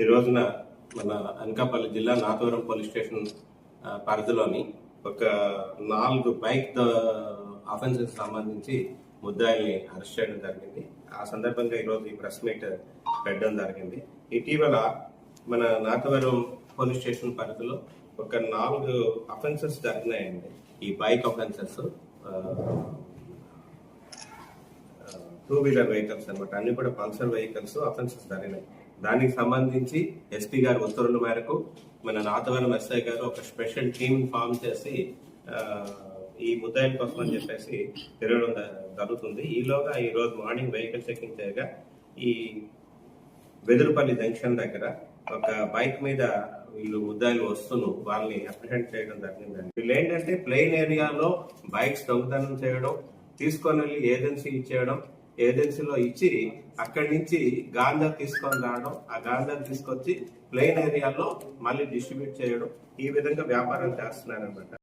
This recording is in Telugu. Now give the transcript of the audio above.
ఈ రోజున మన అనకాపల్లి జిల్లా నాతవరం పోలీస్ స్టేషన్ పరిధిలోని ఒక 4 బైక్ అఫెన్సెస్ సంబంధించి ముద్దాయిల్ని అరెస్ట్ చేయడం జరిగింది. ఆ సందర్భంగా ఈరోజు ఈ ప్రెస్ మీట్ పెట్టడం జరిగింది. ఇటీవల మన నాతవరం పోలీస్ స్టేషన్ పరిధిలో ఒక 4 అఫెన్సెస్ జరిగినాయండి. ఈ బైక్ అఫెన్సెస్ 2-వీలర్ వెహికల్స్ అనమాట. అన్ని కూడా పల్సర్ వెహికల్స్ అఫెన్సెస్ జరిగినాయి. దానికి సంబంధించి ఎస్పీ గారి ఉత్తర్వుల మేరకు మన నాతవరం ఎస్ఐ గారు ఒక స్పెషల్ టీమ్ ఫామ్ చేసి ఈ ముద్దాయిల కోసం అని చెప్పేసి తిరగడం జరుగుతుంది. ఈలోగా ఈ రోజు మార్నింగ్ వెహికల్ చెకింగ్ చేయగా ఈ వెదురుపల్లి జంక్షన్ దగ్గర ఒక బైక్ మీద వీళ్ళు ముద్దాయిలు వస్తున్నారు. వాళ్ళని అప్రిహెండ్ చేయడం జరిగిందండి. వీళ్ళు ఏంటంటే ప్లెయిన్ ఏరియాలో బైక్స్ దొంగతనం చేయడం, తీసుకొని వెళ్ళి ఏజెన్సీ ఇచ్చేయడం, ఏజెన్సీలో ఇచ్చి అక్కడి నుంచి గాంజా తీసుకొని రావడం, ఆ గాంజా తీసుకొచ్చి ప్లెయిన్ ఏరియాలో మళ్ళీ డిస్ట్రిబ్యూట్ చేయడం, ఈ విధంగా వ్యాపారం చేస్తున్నారన్నమాట.